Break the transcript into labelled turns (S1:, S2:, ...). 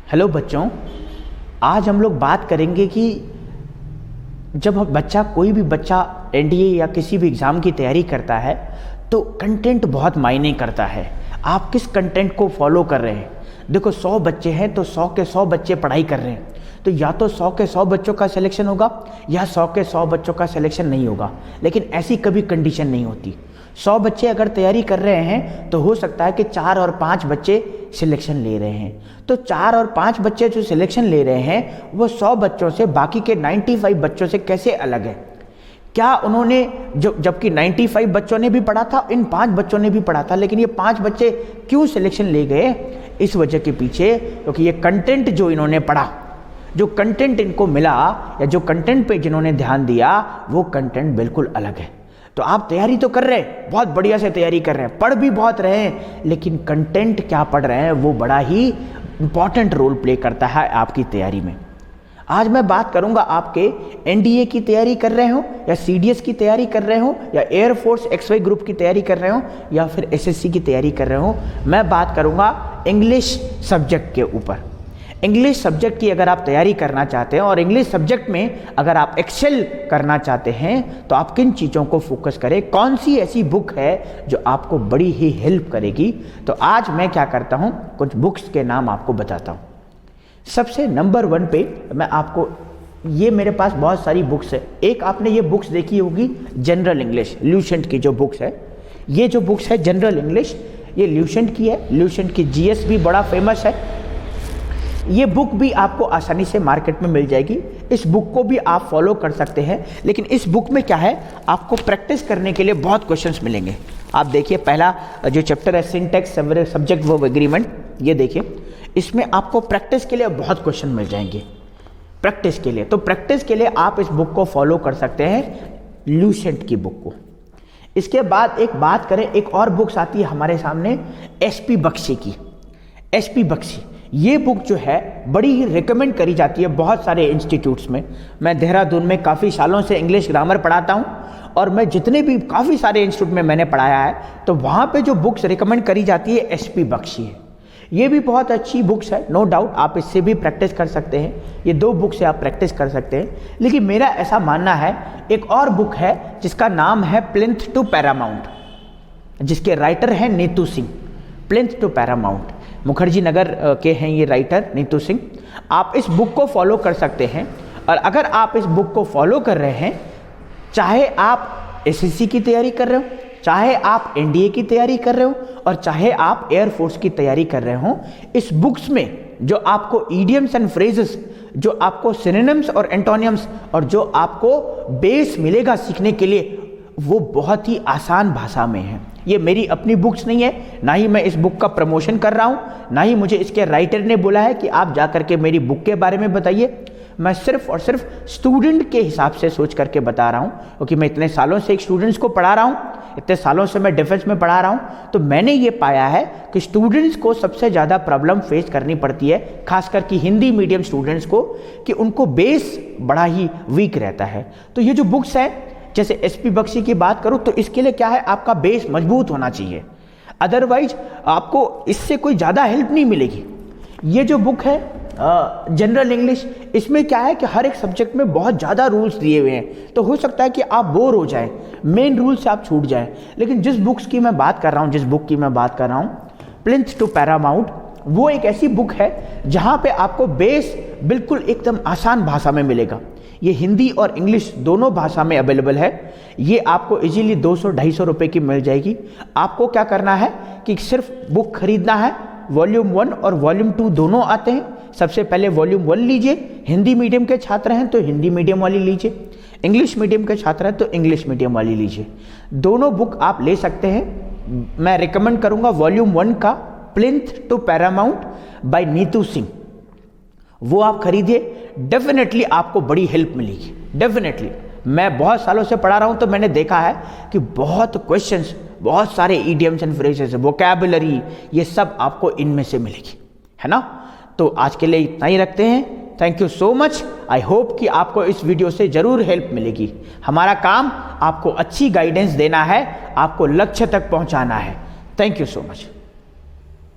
S1: Hello बच्चों, आज हम लोग बात करेंगे कि जब बच्चा कोई भी बच्चा एनडीए या किसी भी एग्ज़ाम की तैयारी करता है तो कंटेंट बहुत मायने करता है। आप किस कंटेंट को फॉलो कर रहे हैं। देखो 100 बच्चे हैं तो 100 के 100 बच्चे पढ़ाई कर रहे हैं, तो या तो 100 के 100 बच्चों का सिलेक्शन होगा या 100 के 100 बच्चों का सिलेक्शन नहीं होगा। लेकिन ऐसी कभी कंडीशन नहीं होती। 100 बच्चे अगर तैयारी कर रहे हैं तो हो सकता है कि 4 और 5 बच्चे सिलेक्शन ले रहे हैं। तो 4 और 5 बच्चे जो सिलेक्शन ले रहे हैं वो 100 बच्चों से, बाकी के 95 बच्चों से कैसे अलग है। क्या उन्होंने जबकि 95 बच्चों ने भी पढ़ा था, इन 5 बच्चों ने भी पढ़ा था, लेकिन ये 5 बच्चे क्यों सिलेक्शन ले गए? इस वजह के पीछे क्योंकि ये कंटेंट जो इन्होंने पढ़ा, जो कंटेंट इनको मिला या जो कंटेंट पे जिन्होंने ध्यान दिया वो कंटेंट बिल्कुल अलग है। तो आप तैयारी तो कर रहे हैं, बहुत बढ़िया से तैयारी कर रहे हैं, पढ़ भी बहुत रहे हैं, लेकिन कंटेंट क्या पढ़ रहे हैं वो बड़ा ही इंपॉर्टेंट रोल प्ले करता है आपकी तैयारी में। आज मैं बात करूंगा आपके एनडीए की तैयारी कर रहे हो या सीडीएस की तैयारी कर रहे हो या एयरफोर्स XY ग्रुप की तैयारी कर रहे हो या फिर एसएससी की तैयारी कर रहे हो। मैं बात करूंगा इंग्लिश सब्जेक्ट के ऊपर। इंग्लिश सब्जेक्ट की अगर आप तैयारी करना चाहते हैं और इंग्लिश सब्जेक्ट में अगर आप एक्सेल करना चाहते हैं तो आप किन चीज़ों को फोकस करें, कौन सी ऐसी बुक है जो आपको बड़ी ही हेल्प करेगी। तो आज मैं क्या करता हूं, कुछ बुक्स के नाम आपको बताता हूं। सबसे नंबर 1 पे मैं आपको, ये मेरे पास बहुत सारी बुक्स है। एक आपने ये बुक्स देखी होगी जनरल इंग्लिश, ल्यूसेंट की जो बुक्स है। ये जो बुक्स है जनरल इंग्लिश, ये ल्यूसेंट की है। ल्यूसेंट की जीएस भी बड़ा फेमस है। ये बुक भी आपको आसानी से मार्केट में मिल जाएगी। इस बुक को भी आप फॉलो कर सकते हैं, लेकिन इस बुक में क्या है, आपको प्रैक्टिस करने के लिए बहुत क्वेश्चंस मिलेंगे। आप देखिए पहला जो चैप्टर है सिंटैक्स सब्जेक्ट वर्ब एग्रीमेंट, ये देखिए, इसमें आपको प्रैक्टिस के लिए बहुत क्वेश्चन मिल जाएंगे। प्रैक्टिस के लिए, तो प्रैक्टिस के लिए आप इस बुक को फॉलो कर सकते हैं, ल्यूसेंट की बुक को। इसके बाद एक बात करें, एक और बुक्स आती है हमारे सामने SP बख्शी की। SP बख्शी ये बुक जो है बड़ी ही रिकमेंड करी जाती है बहुत सारे इंस्टीट्यूट्स में। मैं देहरादून में काफ़ी सालों से इंग्लिश ग्रामर पढ़ाता हूँ और मैं जितने भी काफ़ी सारे इंस्टीट्यूट में मैंने पढ़ाया है तो वहाँ पे जो बुक्स रिकमेंड करी जाती है SP बख्शी है। ये भी बहुत अच्छी बुक्स है, नो डाउट, आप इससे भी प्रैक्टिस कर सकते हैं। ये 2 बुक से आप प्रैक्टिस कर सकते हैं। लेकिन मेरा ऐसा मानना है, एक और बुक है जिसका नाम है प्लिंथ टू पैरामाउंट, जिसके राइटर हैं Neetu Singh. Plinth to paramount, Mukherjee Nagar के हैं ये राइटर नीतू सिंह। आप इस बुक को फॉलो कर सकते हैं। और अगर आप इस बुक को फॉलो कर रहे हैं, चाहे आप एसएससी की तैयारी कर रहे हो, चाहे आप एनडीए की तैयारी कर रहे हो और चाहे आप एयरफोर्स की तैयारी कर रहे हो, इस बुक्स में जो आपको ईडियम्स एंड फ्रेजेस, जो आपको सिनोनिम्स और एंटोनियम्स और जो आपको बेस मिलेगा सीखने के लिए, वो बहुत ही आसान भाषा में है। ये मेरी अपनी बुक्स नहीं है, ना ही मैं इस बुक का प्रमोशन कर रहा हूँ, ना ही मुझे इसके राइटर ने बोला है कि आप जा करके मेरी बुक के बारे में बताइए। मैं सिर्फ और सिर्फ स्टूडेंट के हिसाब से सोच करके बता रहा हूँ, क्योंकि मैं इतने सालों से एक स्टूडेंट्स को पढ़ा रहा हूँ, इतने सालों से मैं डिफेंस में पढ़ा रहा हूँ। तो मैंने ये पाया है कि स्टूडेंट्स को सबसे ज़्यादा प्रॉब्लम फेस करनी पड़ती है, खासकर कि हिंदी मीडियम स्टूडेंट्स को, कि उनको बेस बड़ा ही वीक रहता है। तो ये जो बुक्स है, जैसे SP बख्शी की बात करूं तो इसके लिए क्या है, आपका बेस मजबूत होना चाहिए, अदरवाइज आपको इससे कोई ज़्यादा हेल्प नहीं मिलेगी। ये जो बुक है जनरल इंग्लिश, इसमें क्या है कि हर एक सब्जेक्ट में बहुत ज़्यादा रूल्स दिए हुए हैं, तो हो सकता है कि आप बोर हो जाएं, मेन रूल से आप छूट जाएं। लेकिन जिस बुक की मैं बात कर रहा हूँ, प्लिंथ टू पैरामाउंट, वो एक ऐसी बुक है जहाँ पे आपको बेस बिल्कुल एकदम आसान भाषा में मिलेगा। ये हिंदी और इंग्लिश दोनों भाषा में अवेलेबल है। ये आपको इजीली 200-250 रुपए की मिल जाएगी। आपको क्या करना है कि सिर्फ बुक खरीदना है। वॉल्यूम 1 और वॉल्यूम 2 दोनों आते हैं। सबसे पहले वॉल्यूम 1 लीजिए, हिंदी मीडियम के छात्र हैं तो हिंदी मीडियम वाली लीजिए, इंग्लिश मीडियम के छात्र हैं तो इंग्लिश मीडियम वाली लीजिए। दोनों बुक आप ले सकते हैं। मैं रिकमेंड करूँगा वॉल्यूम 1 का, plinth to paramount by Neetu Singh, वो आप खरीदिए। डेफिनेटली आपको बड़ी हेल्प मिलेगी, डेफिनेटली। मैं बहुत सालों से पढ़ा रहा हूं तो मैंने देखा है कि बहुत क्वेश्चंस, बहुत सारे ईडियम्स एंड फ्रेजेस, वोकैबुलरी, ये सब आपको इनमें से मिलेगी, है ना। तो आज के लिए इतना ही रखते हैं। Thank you so much. I hope कि आपको इस वीडियो से जरूर हेल्प मिलेगी। हमारा काम आपको अच्छी गाइडेंस देना है, आपको लक्ष्य तक पहुंचाना है। Thank you so much.